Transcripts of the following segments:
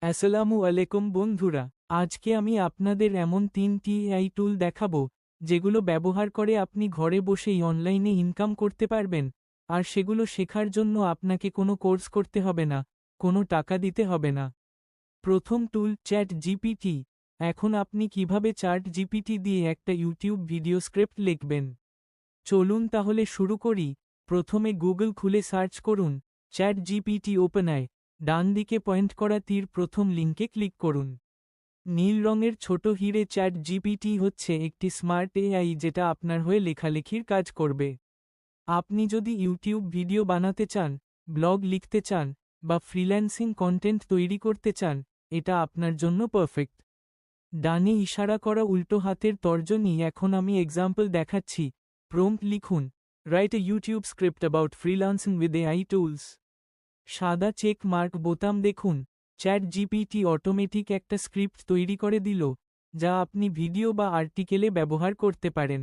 আসসালামু আলাইকুম বন্ধুরা, আজকে আমি আপনাদের এমন 3টি এআই টুল দেখাবো যেগুলো ব্যবহার করে আপনি ঘরে বসেই অনলাইনে ইনকাম করতে পারবেন, আর সেগুলো শেখার জন্য আপনাকে কোনো কোর্স করতে হবে না, কোনো টাকা দিতে হবে না। প্রথম টুল চ্যাট জিপিটি। এখন আপনি কিভাবে চ্যাট জিপিটি দিয়ে একটা ইউটিউব ভিডিও স্ক্রিপ্ট লিখবেন। চলুন তাহলে শুরু করি। প্রথমে গুগল খুলে সার্চ করুন চ্যাট জিপিটি ওপেনায়, ডান দিকে পয়েন্ট করা তীর প্রথম লিঙ্কে ক্লিক করুন। নীল রঙের ছোট হিরে চ্যাট জিপিটি হচ্ছে একটি স্মার্ট এআই যেটা আপনার হয়ে লেখালেখির কাজ করবে। আপনি যদি ইউটিউব ভিডিও বানাতে চান, ব্লগ লিখতে চান, বা ফ্রিল্যান্সিং কন্টেন্ট তৈরি করতে চান, এটা আপনার জন্য পারফেক্ট। ডানে ইশারা করা উল্টো হাতের তর্জনী। এখন আমি এক্সাম্পল দেখাচ্ছি। প্রম্পট লিখুন, write a YouTube script about freelancing with AI tools. সাদা চেক মার্ক বোতাম দেখুন, চ্যাট জিপিটি অটোমেটিক একটা স্ক্রিপ্ট তৈরি করে দিল, যা আপনি ভিডিও বা আর্টিকেলে ব্যবহার করতে পারেন।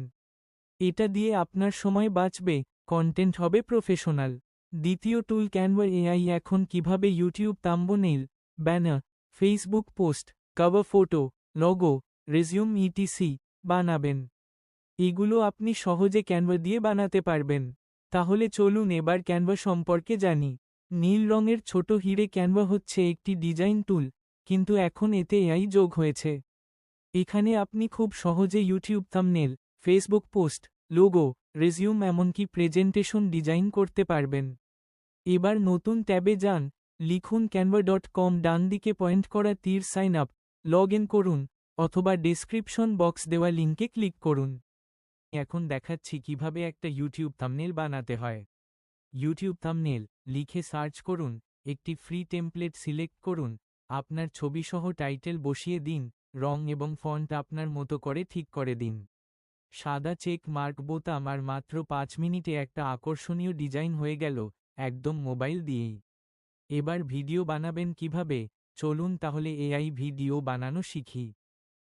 এটা দিয়ে আপনার সময় বাঁচবে, কন্টেন্ট হবে প্রফেশনাল। দ্বিতীয় টুল ক্যানভা এআই। এখন কিভাবে YouTube thumbnail, banner, Facebook post, cover photo, logo, resume etc বানাবেন, এগুলো আপনি সহজে ক্যানভা দিয়ে বানাতে পারবেন। তাহলে চলুন এবার ক্যানভা সম্পর্কে জানি। নীল রঙের ছোট হিরে। ক্যানভা হচ্ছে একটি ডিজাইন টুল, কিন্তু এখন এতে এআই যোগ হয়েছে। এখানে আপনি খুব সহজে YouTube thumbnail, Facebook post, logo, resume এমনকি প্রেজেন্টেশন ডিজাইন করতে পারবেন। এবার নতুন ট্যাবে যান, লিখুন canva.com, ডান দিকে পয়েন্ট করা তীর সাইন আপ, লগ ইন করুন, অথবা ডেসক্রিপশন বক্স দেওয়া লিঙ্কে ক্লিক করুন। এখন দেখাচ্ছি কিভাবে একটা ইউটিউব থাম্বনেল বানাতে হয়। ইউটিউব থাম্বনেল লিখে সার্চ করুন, একটি ফ্রি টেমপ্লেট সিলেক্ট করুন, আপনার ছবিসহ টাইটেল বসিয়ে দিন, রং এবং ফন্ট আপনার মতো করে ঠিক করে দিন। সাদা চেক মার্ক বোতাম, আর মাত্র 5 মিনিটে একটা আকর্ষণীয় ডিজাইন হয়ে গেল, একদম মোবাইল দিয়েই। এবার ভিডিও বানাবেন কিভাবে, চলুন তাহলে এআই ভিডিও বানানো শিখি।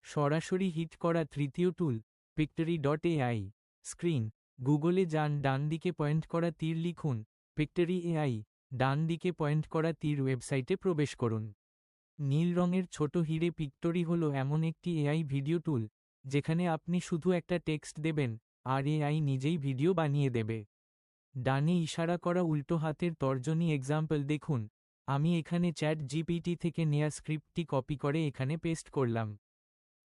সরাসরি হিট করা তৃতীয় টুল পিক্টরি.এআই। স্ক্রিন, গুগলে যান, ডান দিকে পয়েন্ট করা তীর লিখুন পিক্টরি এআই, ডান দিকে পয়েন্ট করা তীর ওয়েবসাইটে প্রবেশ করুন। নীল রঙের ছোট হিরে। পিক্টরি হলো এমন একটি এআই ভিডিও টুল যেখানে আপনি শুধু একটা টেক্সট দেবেন, আর এআই নিজেই ভিডিও বানিয়ে দেবে। ডানে ইশারা করা উল্টো হাতের তর্জনী। এক্সাম্পল দেখুন, আমি এখানে চ্যাট জিপিটি থেকে নেয়া স্ক্রিপ্টটি কপি করে এখানে পেস্ট করলাম।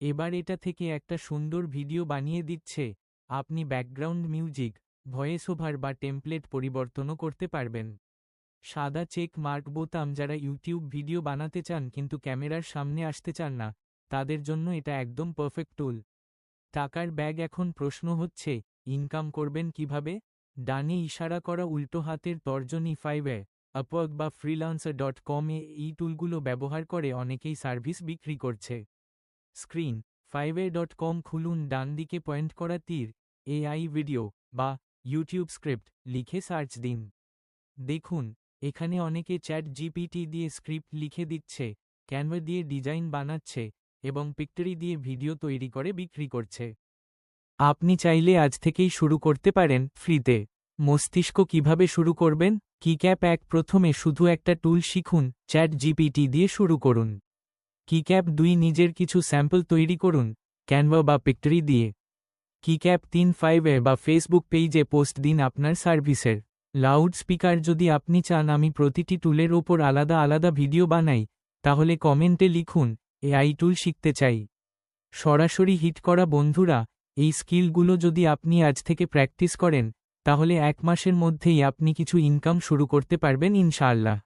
এবার এটা থেকে একটা সুন্দর ভিডিও বানিয়ে দিচ্ছে। আপনি ব্যাকগ্রাউন্ড মিউজিক, ভয়েস ওভার বা টেমপ্লেট পরিবর্তনও করতে পারবেন। সাদা চেক মার্ক বোতাম। যারা ইউটিউব ভিডিও বানাতে চান কিন্তু ক্যামেরার সামনে আসতে চান না, তাদের জন্য এটা একদম পারফেক্ট টুল। টাকার ব্যাগ। এখন প্রশ্ন হচ্ছে, ইনকাম করবেন কিভাবে? ডানে ইশারা করা উল্টো হাতের তর্জনী। ফাইভে, আপওয়ার্ক বা freelancer.com এ এই টুলগুলো ব্যবহার করে অনেকেই সার্ভিস বিক্রি করছে। স্ক্রিন, fiverr.com খুলুন, ডান দিকে পয়েন্ট করা তীর, এআই ভিডিও বা ইউটিউব স্ক্রিপ্ট লিখে সার্চ দিন। দেখুন, এখানে অনেকে চ্যাট জিপিটি দিয়ে স্ক্রিপ্ট লিখে দিচ্ছে, ক্যানভা দিয়ে ডিজাইন বানাচ্ছে, এবং পিক্টরি দিয়ে ভিডিও তৈরি করে বিক্রি করছে। আপনি চাইলে আজ থেকেই শুরু করতে পারেন ফ্রিতে। মস্তিষ্ক কিভাবে শুরু করবেন? কিক্যাপ 1। প্রথমে শুধু একটা টুল শিখুন, চ্যাট জিপিটি দিয়ে শুরু করুন। কিক্যাপ 2। নিজের কিছু স্যাম্পল তৈরি করুন, ক্যানভা বা পিক্টরি দিয়ে। কিক্যাপ 3। ফাইভে বা ফেসবুক পেজে পোস্ট দিন আপনার সার্ভিসের। Loud speaker. যদি আপনি চান আমি প্রতিটি টুলের ওপর আলাদা আলাদা ভিডিও বানাই, তাহলে কমেন্টে লিখুন এআই টুল শিখতে চাই। সরাসরি হিট করা। বন্ধুরা, এই স্কিলগুলো যদি আপনি আজ থেকে প্র্যাকটিস করেন, তাহলে 1 মাসের মধ্যেই আপনি কিছু ইনকাম শুরু করতে পারবেন ইনশাআল্লাহ।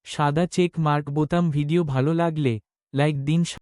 সাদা চেক মার্ক বোতাম। ভিডিও ভালো লাগলে লাইক দিন।